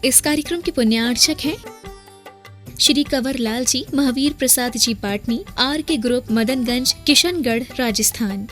इस कार्यक्रम के पुण्यार्चक हैं श्री कंवर लाल जी, महावीर प्रसाद जी पाटनी, आर के ग्रुप, मदनगंज, किशनगढ़, राजस्थान।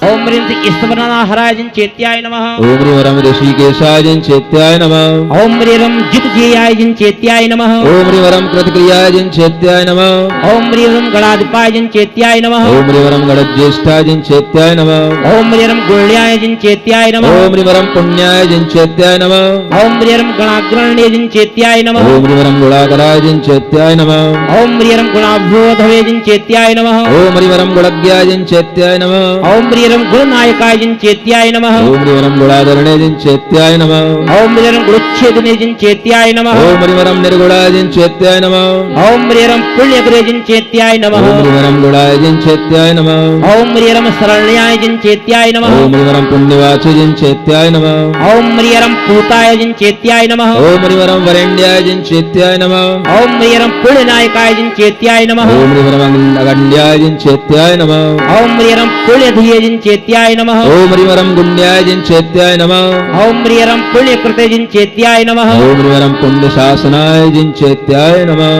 ओम ह्रीं ईश्वरनाहराय चेत्याय नमः। ओम ह्रीं ऋषिकेशाय चेत्याय नमः। ओम ह्रीं जितजेयाय चेत्याय नमः। ओम ह्रीं कृतक्रियाय चेत्याय नमः। ओम ह्रीं गणाधिपाय चेत्याय नमः। ओम ह्रीं गणज्येष्ठाय चेत्याय नमः। ओम ह्रीं गुण्याय चेत्याय नमः। ओम ह्रीं पुण्याय चेत्याय नमः। ओम ह्रीं गणाग्रण्य चेत्याय नमः। ओम ह्रीं गुणाकराय चेत्याय नमः। ओम ह्रीं गुणाभ्योधवे चेत्याय नमः। ओम ह्रीं गुणज्ञाय चेत्याय नमः। ओम ह्रीं गुणनायकाय चेत्याय नमः। ओम ह्रीं गुणाधरणे चेत्याय नमः। ओम ह्रीं गुणच्छेदने चेत्याय नमः। ओम ह्रीं निर्गुणाय चेत्याय नमः। ओम ह्रीं पुण्यग्रे चेत्याय नमः। ओम ह्रीं गुणाय चेत्याय नमः। ओम ह्रीं शरण्याय चेत्याय नमः। ओम ह्रीं पुण्यवाचय चेत्याय नमः। ओम ह्रीं पूताय चेत्याय नमः। ओम ह्रीं वरेण्याय चेत्याय नमः। ओम ह्रीं पुण्यनायकाय चेत्याय नमः। ओम ह्रीं अगण्याय चेत्याय नमः। ओम ह्रीं पुण्यधिये चेत्याय नमः। ओम ह्रीं गुण्याय चेत्याय नमः। ओम ह्रीं पुण्यकृते चेत्याय नमः। ओम ह्रीं पुण्यशासनाय चेत्याय नमः।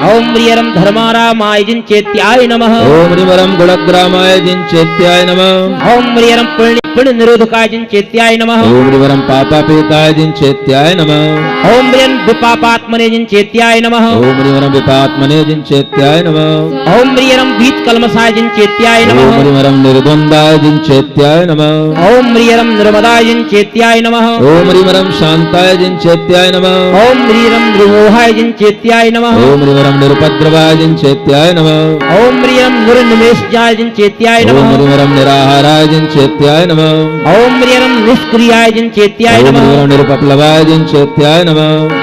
ओम ह्रीं धर्मारामाय चेत्याय नमः। ओम ह्रीं गुणग्रामाय चेत्याय नमः। ओम ह्रीं पुण्य निरोधकाय चेत्याय नमः। ओम ह्रीं पापापेताय चेत्याय नमः। ओम ह्रीं विपापात्मने चेत्याय नमः। ओम ह्रीं विपात्मने चेत्याय नमः। ओम ह्रीं वीतकल्मषाय चेत्याय नमः। ओम ह्रीं निर्द्वन्द्वाय चेत्याय नमः। ओम ह्रीं निर्मदाय चेत्याय नमः। ओम ह्रीं शान्ताय चेत्याय नमः। ओम ह्रीं निर्मोहाय चेत्याय नमः। ओम ह्रीं निरुपद्रवाय चेत्याय नमः। ओम ह्रीं निर्निमेषाय चेत्याय नमः। ओम ह्रीं निराहाराय चेत्याय नमः। ओम ह्रीं निष्क्रियाय चेत्याय ओम नमः। ह्रीं निरुपप्लवाय चेत्याय नमः।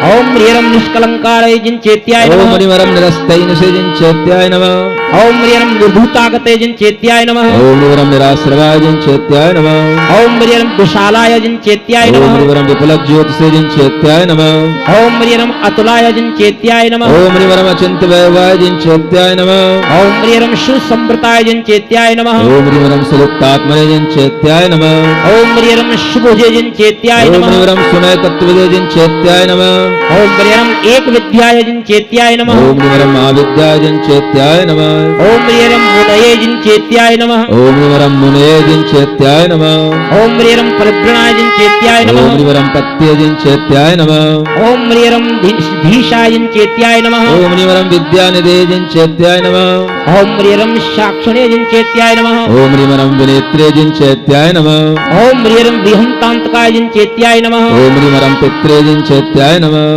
ओम ह्रीं निष्कलंकाराय चेत्याय ओम नमः। ह्रीं निरस्तैनसे चेत्याय नमः। ओम ह्रीं निर्भूतागते चेत्याय नमः। ओम ह्रीं निराश्रवाय चेत्याय नमः। ओम ह्रीं विशालाय चेत्याय ओम नमः। ह्रीं विपुलज्योतिषे चेत्याय नमः। ओम ह्रीं अतुलाय चेत्याय नमः। ओम ह्रीं अचिन्त्यवैभवाय चेत्याय नमः। ओम ह्रीं सुसंवृताय चेत्याय नमः। ओम ह्रीं सुलुप्तात्मने चेत्याय नमः। ओम ह्रीं शुभुजे चेत्याय ओम नमः। ह्रीं सुनय तत्त्वविदे चेत्याय नमः। ओम ह्रीं एक विद्याय चेत्याय नमः। ओम ह्रीं महाविद्याय चेत्याय नमः। ओम ह्रीं मुनये चेत्याय नमः। ओम ह्रीं मुनये चेत्याय नमः। ओम ह्रीं परिव्रणाय चेत्याय नमः। ओम ह्रीं पत्ये चेत्याय नमः। ओम ह्रीं धीशाय चेत्याय नमः। ओम ह्रीं विद्यानिधे चेत्याय नमः। ओम ह्रीं साक्षणे चेत्याय नमः। ओम ह्रीं विनेत्रे चेत्याय नमः। ओम ह्रीं विहंतांतकाय चेत्याय नमः। ओम ह्रीं पित्रे चेत्याय नमः।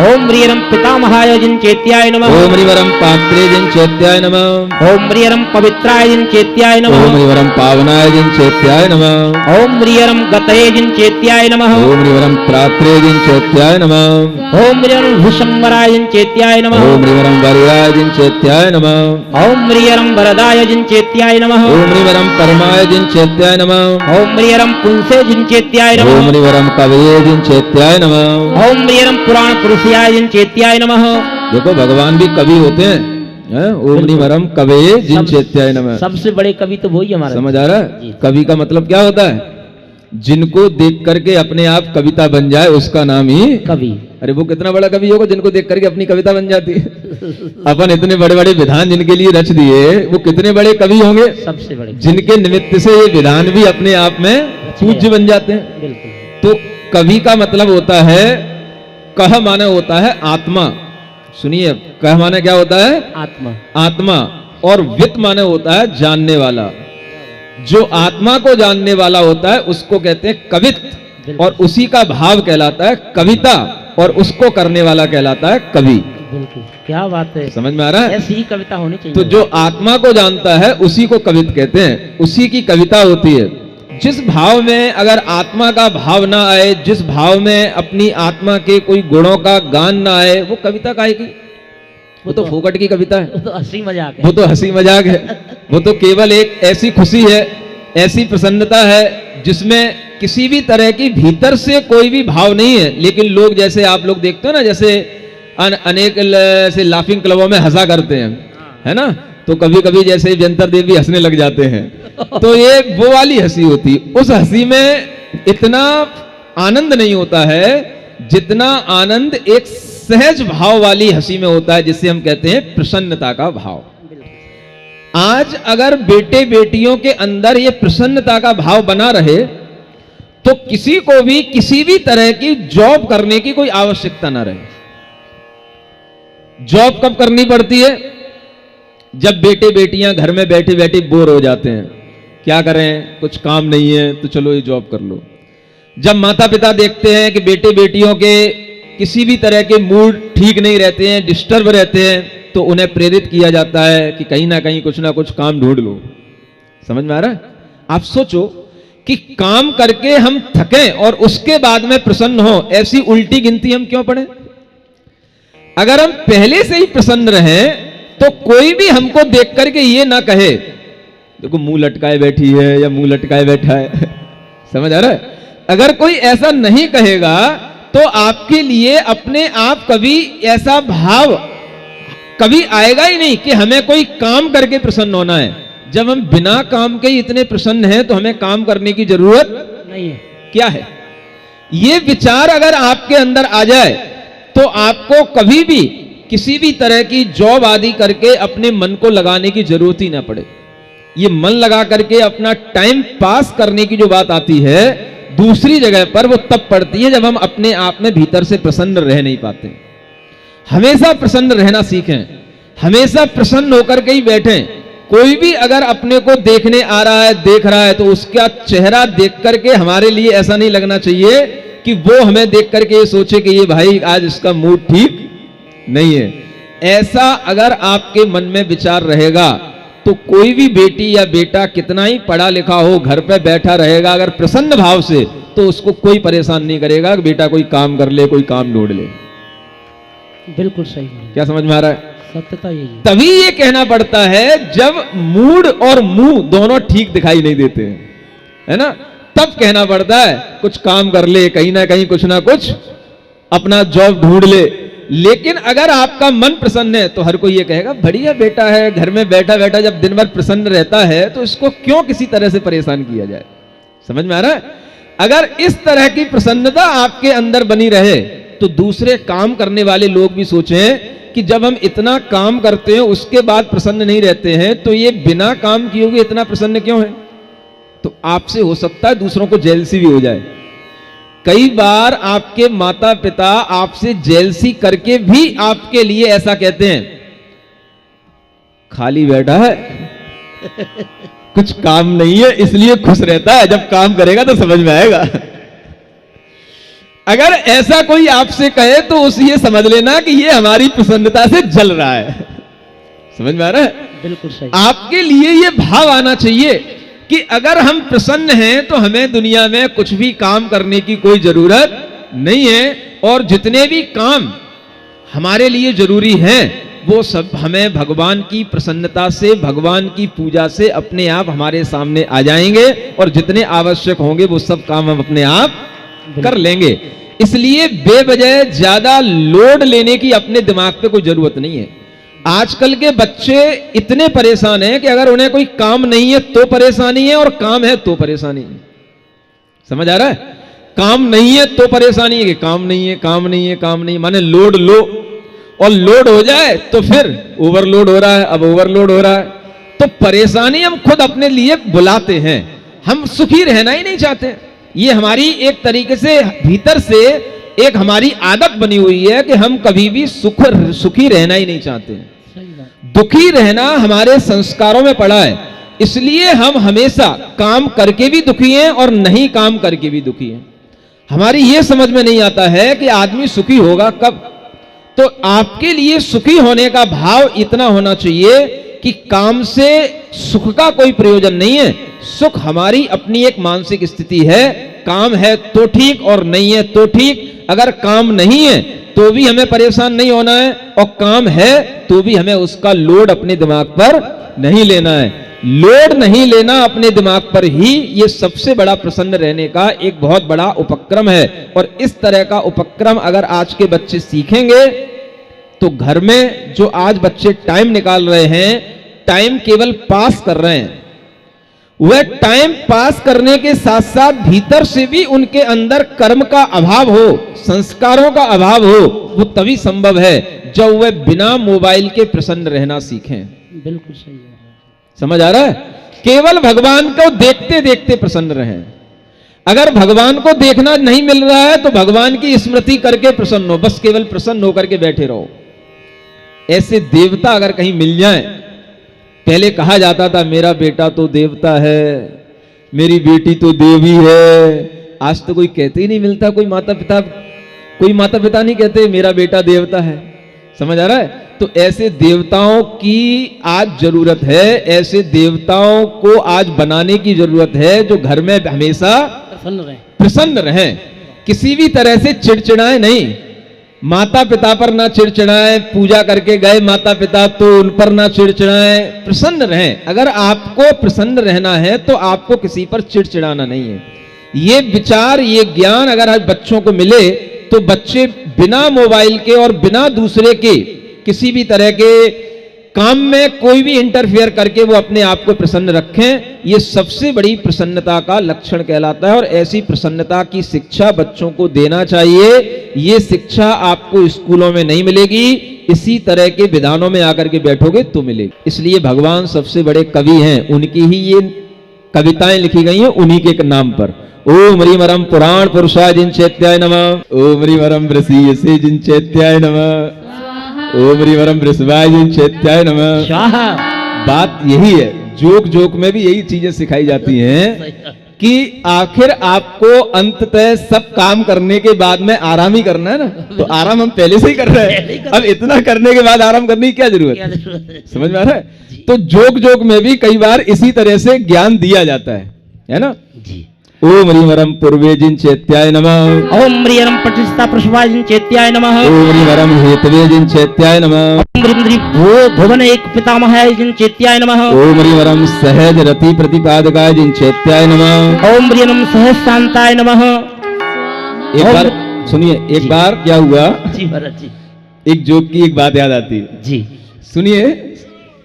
ओम ह्रीं पितामहाय चेत्याय नमः। ओम ह्रीं पात्रे चेत्याय नमः। ओम ह्रीं पवित्राय चेत्याय नमः। ओम ह्रीं पावनाय चेत्याय नमः। ओम ह्रीं गतये चेत्याय नमः। ओम ह्रीं त्रात्रे चेत्याय नमः। ओम ह्रीं भूषंवराय चेत्याय नमः। ओम ह्रीं वर्याय चेत्याय नमः। ओम ह्रीं वरदाय चेत्याय नमः। ओम ह्रीं परमाय चेत्याय नमः। ओम ह्रीं पुंसे चेत्याय नमः। ओम ह्रीं कवये चेत्याय नमः। ओम ह्रीं पुराण पुरुषयाय चेत्याय नमः। देखो भगवान भी कवि होते हैं। ओम ह्रीं कवये चेत्याय नमः। सबसे बड़े कवि तो वही हमारे। समझ आ रहा है? कवि का मतलब क्या होता है? जिनको देख करके अपने आप कविता बन जाए उसका नाम ही कवि। अरे वो कितना बड़ा कवि होगा जिनको देख करके अपनी कविता बन जाती है। अपन इतने बड़े बड़े विधान जिनके लिए रच दिए, वो कितने बड़े कवि होंगे? सबसे बड़े, जिनके निमित्त से ये विधान भी अपने आप में पूज्य बन जाते हैं। बिल्कुल। तो कवि का मतलब होता है, कह माने होता है आत्मा। सुनिए, कह माने क्या होता है? आत्मा। आत्मा। और वित्त माने होता है जानने वाला। जो आत्मा को जानने वाला होता है उसको कहते हैं कवित्व, और उसी का भाव कहलाता है कविता, और उसको करने वाला कहलाता है कवि। बिल्कुल, क्या बात है, समझ में आ रहा है? ऐसी ही कविता होनी चाहिए। तो जो आत्मा को जानता है उसी को कवित्व कहते हैं, उसी की कविता होती है। जिस भाव में अगर आत्मा का भाव ना आए, जिस भाव में अपनी आत्मा के कोई गुणों का गान ना आए, वो कविता काहे की? वो तो फोकट की कविता है, वो तो हंसी मजाक है, वो तो हंसी मजाक है, वो तो केवल एक ऐसी खुशी है, ऐसी प्रसन्नता है जिसमें किसी भी तरह की भीतर से कोई भी भाव नहीं है। लेकिन लोग, जैसे आप लोग देखते हो ना, जैसे अनेक ऐसे लाफिंग क्लबों में हंसा करते हैं, है ना, तो कभी कभी जैसे व्यंतर देव भी हंसने लग जाते हैं, तो ये वो वाली हंसी होती। उस हंसी में इतना आनंद नहीं होता है जितना आनंद एक सहज भाव वाली हंसी में होता है, जिसे हम कहते हैं प्रसन्नता का भाव। आज अगर बेटे बेटियों के अंदर ये प्रसन्नता का भाव बना रहे तो किसी को भी किसी भी तरह की जॉब करने की कोई आवश्यकता ना रहे। जॉब कब करनी पड़ती है? जब बेटे बेटियां घर में बैठे बैठे बोर हो जाते हैं, क्या करें, कुछ काम नहीं है तो चलो ये जॉब कर लो। जब माता पिता देखते हैं कि बेटे बेटियों के किसी भी तरह के मूड ठीक नहीं रहते हैं, डिस्टर्ब रहते हैं, तो उन्हें प्रेरित किया जाता है कि कहीं ना कहीं कुछ ना कुछ काम ढूंढ लो। समझ में आ रहा है? आप सोचो कि काम करके हम थकें और उसके बाद में प्रसन्न हो, ऐसी उल्टी गिनती हम क्यों पढ़ें? अगर हम पहले से ही प्रसन्न रहें तो कोई भी हमको देख करके ये ना कहे देखो मुंह लटकाए बैठी है या मुंह लटकाए बैठा है। समझ आ रहा है? अगर कोई ऐसा नहीं कहेगा तो आपके लिए अपने आप कभी ऐसा भाव कभी आएगा ही नहीं कि हमें कोई काम करके प्रसन्न होना है। जब हम बिना काम के इतने प्रसन्न हैं तो हमें काम करने की जरूरत नहीं है। क्या है ये विचार अगर आपके अंदर आ जाए तो आपको कभी भी किसी भी तरह की जॉब आदि करके अपने मन को लगाने की जरूरत ही ना पड़े। ये मन लगा करके अपना टाइम पास करने की जो बात आती है दूसरी जगह पर, वो तब पड़ती है जब हम अपने आप में भीतर से प्रसन्न रह नहीं पाते। हमेशा प्रसन्न रहना सीखें, हमेशा प्रसन्न होकर के ही बैठें। कोई भी अगर अपने को देखने आ रहा है, देख रहा है, तो उसका चेहरा देख करके हमारे लिए ऐसा नहीं लगना चाहिए कि वो हमें देख करके ये सोचे कि ये भाई आज इसका मूड ठीक नहीं है। ऐसा अगर आपके मन में विचार रहेगा तो कोई भी बेटी या बेटा कितना ही पढ़ा लिखा हो, घर पे बैठा रहेगा अगर प्रसन्न भाव से, तो उसको कोई परेशान नहीं करेगा कि बेटा कोई काम कर ले, कोई काम ढूंढ ले। बिल्कुल सही। क्या समझ में आ रहा है? सत्यता यही है। तभी ये कहना पड़ता है जब मूड और मुंह दोनों ठीक दिखाई नहीं देते हैं, है ना, तब कहना पड़ता है कुछ काम कर ले, कहीं ना कहीं कुछ ना कुछ अपना जॉब ढूंढ ले। लेकिन अगर आपका मन प्रसन्न है तो हर कोई ये कहेगा बढ़िया बेटा है, घर में बैठा बैठा जब दिन भर प्रसन्न रहता है तो इसको क्यों किसी तरह से परेशान किया जाए। समझ में आ रहा है? अगर इस तरह की प्रसन्नता आपके अंदर बनी रहे तो दूसरे काम करने वाले लोग भी सोचें कि जब हम इतना काम करते हैं उसके बाद प्रसन्न नहीं रहते हैं तो ये बिना काम किए हुए इतना प्रसन्न क्यों है। तो आपसे हो सकता है दूसरों को जेलसी भी हो जाए। कई बार आपके माता पिता आपसे जेलसी करके भी आपके लिए ऐसा कहते हैं खाली बैठा है कुछ काम नहीं है इसलिए खुश रहता है, जब काम करेगा तो समझ में आएगा। अगर ऐसा कोई आपसे कहे तो उस ये समझ लेना कि ये हमारी प्रसन्नता से जल रहा है। समझ में आ रहा है? बिल्कुल सही। आपके लिए ये भाव आना चाहिए कि अगर हम प्रसन्न हैं तो हमें दुनिया में कुछ भी काम करने की कोई जरूरत नहीं है, और जितने भी काम हमारे लिए जरूरी हैं वो सब हमें भगवान की प्रसन्नता से, भगवान की पूजा से अपने आप हमारे सामने आ जाएंगे, और जितने आवश्यक होंगे वो सब काम हम अपने आप कर लेंगे। इसलिए बेवजह ज्यादा लोड लेने की अपने दिमाग पे कोई जरूरत नहीं है। आजकल के बच्चे इतने परेशान हैं कि अगर उन्हें कोई काम नहीं है तो परेशानी है, और काम है तो परेशानी है। समझ आ रहा है? काम नहीं है तो परेशानी है कि काम नहीं है, काम नहीं है, काम नहीं है, माने लोड लो, और लोड हो जाए तो फिर ओवरलोड हो रहा है, अब ओवरलोड हो रहा है, तो परेशानी हम खुद अपने लिए बुलाते हैं। हम सुखी रहना ही नहीं चाहते। ये हमारी एक तरीके से भीतर से एक हमारी आदत बनी हुई है कि हम कभी भी सुखी रहना ही नहीं चाहते। दुखी रहना हमारे संस्कारों में पड़ा है, इसलिए हम हमेशा काम करके भी दुखी हैं और नहीं काम करके भी दुखी हैं। हमारी ये समझ में नहीं आता है कि आदमी सुखी होगा कब। तो आपके लिए सुखी होने का भाव इतना होना चाहिए कि काम से सुख का कोई प्रयोजन नहीं है। सुख हमारी अपनी एक मानसिक स्थिति है। काम है तो ठीक और नहीं है तो ठीक। अगर काम नहीं है तो भी हमें परेशान नहीं होना है, और काम है तो भी हमें उसका लोड अपने दिमाग पर नहीं लेना है। लोड नहीं लेना अपने दिमाग पर ही ये सबसे बड़ा प्रसन्न रहने का एक बहुत बड़ा उपक्रम है। और इस तरह का उपक्रम अगर आज के बच्चे सीखेंगे तो घर में जो आज बच्चे टाइम निकाल रहे हैं टाइम केवल पास कर रहे हैं, वह टाइम पास करने के साथ साथ भीतर से भी उनके अंदर कर्म का अभाव हो, संस्कारों का अभाव हो, वो तभी संभव है जब वह बिना मोबाइल के प्रसन्न रहना सीखें। बिल्कुल सही है। समझ आ रहा है? केवल भगवान को देखते देखते प्रसन्न रहें। अगर भगवान को देखना नहीं मिल रहा है तो भगवान की स्मृति करके प्रसन्न हो, बस केवल प्रसन्न होकर के बैठे रहो। ऐसे देवता अगर कहीं मिल जाएं, पहले कहा जाता था मेरा बेटा तो देवता है, मेरी बेटी तो देवी है, आज तो कोई कहते ही नहीं मिलता, कोई माता पिता नहीं कहते मेरा बेटा देवता है। समझ आ रहा है? तो ऐसे देवताओं की आज जरूरत है, ऐसे देवताओं को आज बनाने की जरूरत है जो घर में हमेशा प्रसन्न रहें, किसी भी तरह से चिड़चिड़ाएं नहीं, माता पिता पर ना चिड़चिड़ाएं, पूजा करके गए माता पिता तो उन पर ना चिड़चिड़ाएं, प्रसन्न रहें। अगर आपको प्रसन्न रहना है तो आपको किसी पर चिड़चिड़ाना नहीं है। ये विचार, ये ज्ञान अगर आज बच्चों को मिले तो बच्चे बिना मोबाइल के और बिना दूसरे के किसी भी तरह के काम में कोई भी इंटरफेयर करके वो अपने आप को प्रसन्न रखें। ये सबसे बड़ी प्रसन्नता का लक्षण कहलाता है और ऐसी प्रसन्नता की शिक्षा बच्चों को देना चाहिए। ये शिक्षा आपको स्कूलों में नहीं मिलेगी, इसी तरह के विधानों में आकर के बैठोगे तो मिलेगी। इसलिए भगवान सबसे बड़े कवि हैं, उनकी ही ये कविताएं लिखी गई हैं उन्हीं के नाम पर। ओम ह्रीमरम पुराण पुरुषाय जिन चैत्याय नमः, ओम ह्रीमरम वृषीयसे जिन चैत्याय नमः, ओम ह्रीमरम वृषभाय जिन चैत्याय नमः। बात यही है, जोक जोक में भी यही चीजें सिखाई जाती हैं कि आखिर आपको अंततः सब काम करने के बाद में आराम ही करना है ना, तो आराम हम पहले से ही कर रहे हैं, अब इतना करने के बाद आराम करने की क्या जरूरत है? समझ में आ रहा है? तो जोक जोक में भी कई बार इसी तरह से ज्ञान दिया जाता है ना जी। ओम ह्रीमरम पूर्वे जिन चैत्याय नमः, ओम ह्रीमरम पटिष्ठा प्रसवाय जिन चैत्याय नमः, ओम ह्रीमरम हेतवे जिन चैत्याय नमः, ओम ह्रीम भुवन एक पितामहाय जिन चैत्याय नमः, ओम ह्रीमरम सहज रति प्रतिपादकाय जिन चैत्याय नमः, ओम ह्रीमरम सहज शांताय नमः। एक बार सुनिए, एक बार क्या हुआ जी महाराज जी, एक जोक की एक बात याद आती है जी, सुनिए,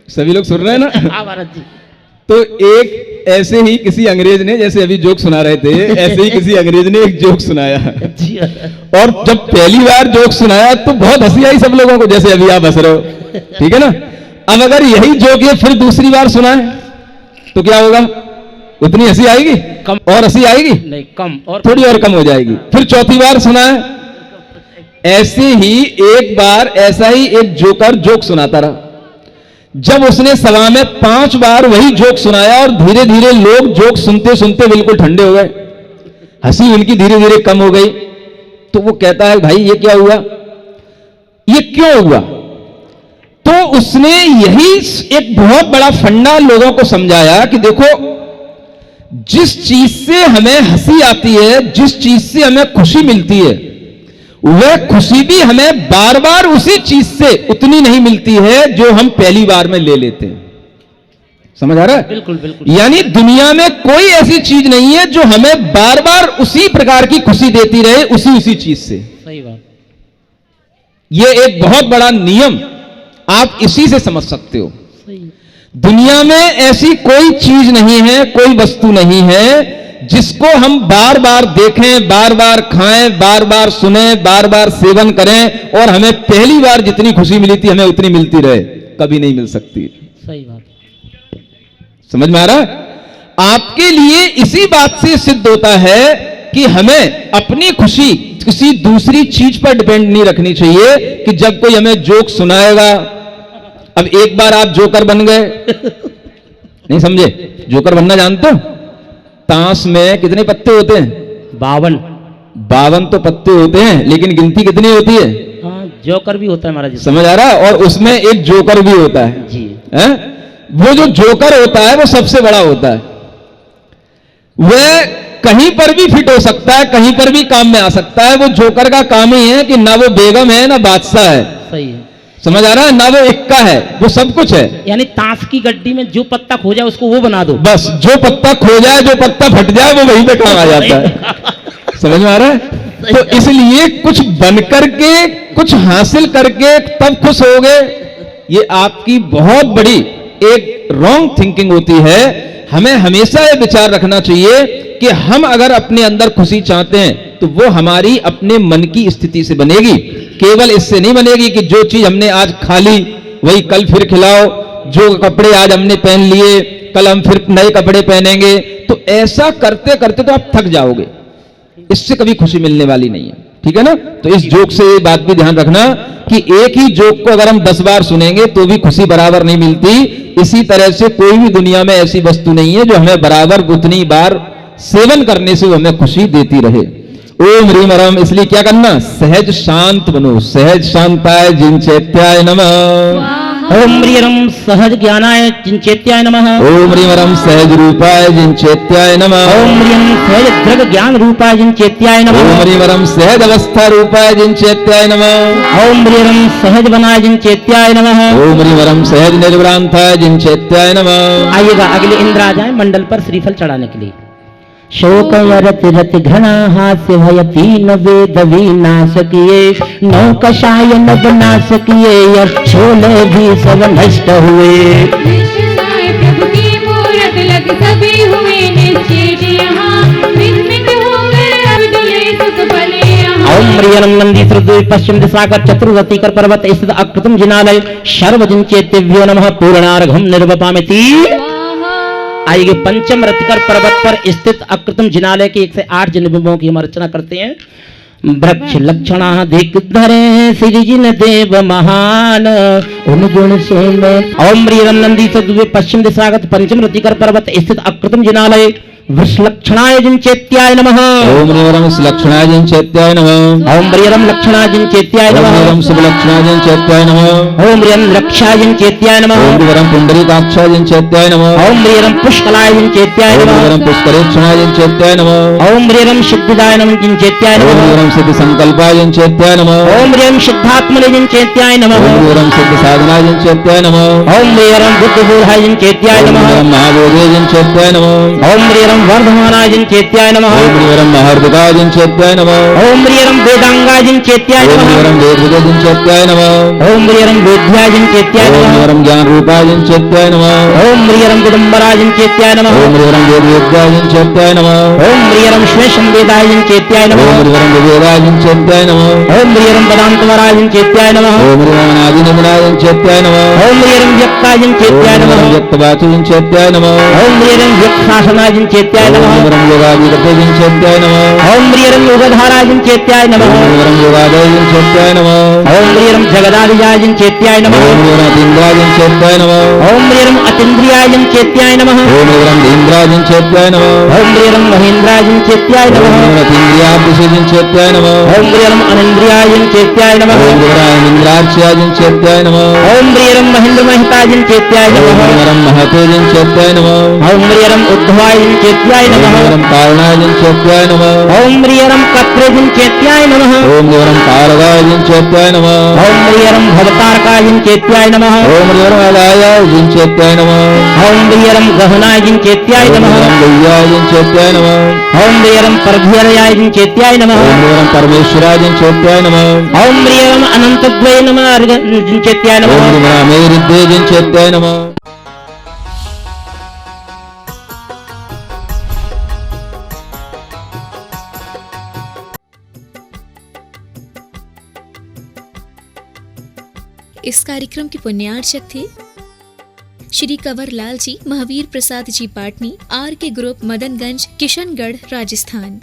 सभी लोग सुन रहे हैं ना? हाँ महाराज जी। तो एक ऐसे ही किसी अंग्रेज ने, जैसे अभी जोक सुना रहे थे, ऐसे ही किसी अंग्रेज ने एक जोक सुनाया और जब पहली बार जोक सुनाया तो बहुत हंसी आई सब लोगों को, जैसे अभी आप हंस रहे हो, ठीक है ना? अब अगर यही जोक ये फिर दूसरी बार सुनाए तो क्या होगा? उतनी हंसी आएगी? कम। और हंसी आएगी? नहीं, कम, और थोड़ी और कम हो जाएगी। फिर चौथी बार सुनाए, ऐसे ही एक बार ऐसा ही एक जोकर जोक सुनाता रहा। जब उसने सभा में 5 बार वही जोक सुनाया और धीरे धीरे लोग जोक सुनते सुनते बिल्कुल ठंडे हो गए, हंसी उनकी धीरे धीरे कम हो गई, तो वो कहता है भाई ये क्या हुआ, ये क्यों हुआ? तो उसने यही एक बहुत बड़ा फंडा लोगों को समझाया कि देखो, जिस चीज से हमें हंसी आती है, जिस चीज से हमें खुशी मिलती है, वह खुशी भी हमें बार बार उसी चीज से उतनी नहीं मिलती है जो हम पहली बार में ले लेते हैं। समझ आ रहा है? बिल्कुल बिल्कुल। यानी दुनिया में कोई ऐसी चीज नहीं है जो हमें बार बार उसी प्रकार की खुशी देती रहे, उसी चीज से। सही बात। यह एक बहुत बड़ा नियम आप इसी से समझ सकते हो। सही। दुनिया में ऐसी कोई चीज नहीं है, कोई वस्तु नहीं है जिसको हम बार बार देखें, बार बार खाएं, बार बार सुनें, बार बार सेवन करें और हमें पहली बार जितनी खुशी मिली थी हमें उतनी मिलती रहे, कभी नहीं मिल सकती। सही बात। समझ में आ रहा है? आपके लिए इसी बात से सिद्ध होता है कि हमें अपनी खुशी किसी दूसरी चीज पर डिपेंड नहीं रखनी चाहिए कि जब कोई हमें जोक सुनाएगा। अब एक बार आप जोकर बन गए, नहीं समझे? जोकर बनना जानते हो? ताश में कितने पत्ते होते हैं? 52 तो पत्ते होते हैं, लेकिन गिनती कितनी होती है? हाँ, जोकर भी होता है महाराज जी। समझ आ रहा है? और उसमें एक जोकर भी होता है जी। है? वो जो जोकर होता है वो सबसे बड़ा होता है, वह कहीं पर भी फिट हो सकता है, कहीं पर भी काम में आ सकता है। वो जोकर का काम ही है कि ना वो बेगम है ना बादशाह है। सही है। समझ आ रहा है? ना वो इक्का है, वो सब कुछ है। यानी ताश की गड्डी में जो पत्ता खो जाए उसको वो बना दो। बस जो पत्ता खो जाए, जो पत्ता फट जाए, वो वहीं पे काम आ जाता है। समझ में आ रहा है? तो इसलिए कुछ बन करके, कुछ हासिल करके तब खुश हो गए, ये आपकी बहुत बड़ी एक रॉन्ग थिंकिंग होती है। हमें हमेशा ये विचार रखना चाहिए कि हम अगर अपने अंदर खुशी चाहते हैं तो वो हमारी अपने मन की स्थिति से बनेगी, केवल इससे नहीं बनेगी कि जो चीज हमने आज खा ली वही कल फिर खिलाओ, जो कपड़े आज हमने पहन लिए कल हम फिर नए कपड़े पहनेंगे। तो ऐसा करते करते तो आप थक जाओगे, इससे कभी खुशी मिलने वाली नहीं है, ठीक है ना। तो इस जोक से ये बात भी ध्यान रखना कि एक ही जोक को अगर हम 10 बार सुनेंगे तो भी खुशी बराबर नहीं मिलती। इसी तरह से कोई भी दुनिया में ऐसी वस्तु नहीं है जो हमें बराबर उतनी बार सेवन करने से वो हमें खुशी देती रहे। ओम ह्रीम रम, इसलिए क्या करना, सहज शांत बनो। सहज शांताय जिनचेत्याय नमः। ओम ह्रीं सहज ज्ञानाय चिंचेत्याय नमः। ओम ह्रीम रम सहज रूपाय जिनचेत्याय नमः। ओम ह्रीं सहज दृग ज्ञान रूपाय चिंचेत्याय नमः। ओम ह्रीम रम सहज अवस्था रूपाय जिनचेत्याय नमः। ओम ह्रीं सहज बनाय चिंचेत्याय नमः। ओम ह्रीम रम सहज निर्भ्रांताय जिनचेत्याय नमः। आइएगा अगले इंद्र आ जाए मंडल पर श्रीफल चढ़ाने के लिए। शोक रत रत घृणा हास्य भय तीन वेद विनाश किए, नौ कषाय नव नाश किए, यश छोले भी सब नष्ट हुए। कृष्णाय प्रभु की मूरत लग सभी हुए निश्चित यहाँ, मिट हो गए अब डुले सुख भले यहाँ। ओम ह्रीं नंदी श्रुति पश्चिम दिशा का चतुर्वती कर पर्वत स्थित अकृतम जिनालय सर्वजन चेतेभ्यो नमः पूर्णार्घम निर्वपामिति। आइए पंचम रतिकर पर्वत पर स्थित अकृतम जिनालय के 1 से 8 जिनबिंबों की हम अर्चना करते हैं। वृक्ष लक्षणा दिग्धरे श्री जिन देव महान, उन गुण से मैं ओम ह्रीं नंदी से पश्चिम दिशागत पंचम रतिकर पर्वत स्थित अकृतम जिनालय वृषलक्षणाय जिनचेत्याय नमः। ओम ह्रीं रम लक्षणाय जिनचेत्याय नमः। ओम ह्रीं लक्षणाय जिनचेत्याय ओम नमः। ह्रीं रम शुभलक्षणाय जिनचेत्याय नमः। ओम ह्रीं लक्षाय जिनचेत्याय नमः। ओम ह्रीं रम पुंडरीकाक्षाय जिनचेत्याय नमः। ओम ह्रीं पुष्कलाय जिनचेत्याय ओम नमः। ह्रीं रम पुष्करेक्षणाय जिनचेत्याय नमः। ओम ह्रीं सिद्धिदाय नमः जिनचेत्याय ओम नमः। ह्रीं रम सिद्ध संकल्पाय जिनचेत्याय नमः। ओम ह्रीं सिद्धात्मने जिनचेत्याय नमः। ओम ह्रीं रम सिद्ध साधनाय जिनचेत्याय नमः। ओम ह्रीं बुद्ध बोधाय जिनचेत्याय ओम नमः। ह्रीं रम महाबोधे जिनचेत्याय नमः। ओम ह्रीं वर्धमानाय जिनचेत्याय नमः। ओम ह्रीं रम महार्दिकाय जिनचेत्याय नमः। ओम ह्रीं वेदांगाय जिनचेत्याय ओम नमः। ह्रीं रम वेदविदे जिनचेत्याय नमः। ओम ह्रीं वेद्याय जिनचेत्याय ओम नमः। ह्रीं रम ज्ञान रूपाय जिनचेत्याय नमः। ओम ह्रीं गुडम्बराय जिनचेत्याय नमः। ओम ह्रीं रम वेदवेद्याय जिनचेत्याय नमः। ओम ह्रीं श्वेशं वेदाय जिनचेत्याय नमः। ओम ह्रीं रम विवेदाय जिनचेत्याय नमः। ओम ह्रीं वेदांतवराय जिनचेत्याय नमः। ओम ह्रीं रम अनादि निगुणाय जिनचेत्याय नमः। ओम ह्रीं व्यक्ताय जिनचेत्याय ओम नमः। ह्रीं व्यक्तवाचो जिनचेत्याय नमः। ओम ह्रीं व्यक्तासनाय जिनचेत्याय ओम नमः। ह्रीं रम योगादिगते जिनचेत्याय नमः। ओम ह्रीं योगधाराय जिनचेत्याय नमः। ओम ह्रीं रम योगादय जिनचेत्याय नमः। ओम ह्रीं जगदादिजाय जिनचेत्याय नमः। ओम ह्रीं रम अतीन्द्राय जिनचेत्याय नमः। ओम ह्रीं अतीन्द्रियाय जिनचेत्याय नमः। ओम ह्रीं रम इंद्राय जिनचेत्याय नमः। ओम ह्रीं महेन्द्राय जिनचेत्याय ओम नमः। ह्रीं रम अतीन्द्रियाभ्यसे जिनचेत्याय नमः। ओम ह्रीं अनिन्द्रियाय जिनचेत्याय नमः। ओम ह्रीं रम इंद्रार्च्याय जिनचेत्याय नमः। ओम ह्रीं महेन्द्र महिताय जिनचेत्याय ओम नमः। ह्रीं रम महते जिनचेत्याय नमः। ओम ह्रीं उद्धवाय जिनचेत्याय ओम नमः। ह्रीं रम कारणाय जिनचेत्याय नमः। ओम ह्रीं कप्रे जिनचेत्याय नमः। ओम ह्रीं रम कारगाय जिनचेत्याय नमः। ओम ह्रीं भवतारकाय जिनचेत्याय नमः। ओम ह्रीं रम अगाय जिनचेत्याय नमः। ओम ह्रीं गहनाय जिनचेत्याय ओम नमः। ह्रीं रम गय्याय जिनचेत्याय नमः। ओम ह्रीं परभीरयाय जिनचेत्याय नमः। ओम ह्रीं रम परमेश्वराय जिनचेत्याय नमः। ओम ह्रीं अनंतद्वय नमः जिनचेत्याय ओम नमः। ह्रीं रम मेरुद्वय जिनचेत्याय नमः। इस कार्यक्रम के पुण्यार्चक थे श्री कंवर लाल जी, महावीर प्रसाद जी पाटनी, आर के ग्रुप, मदनगंज, किशनगढ़, राजस्थान।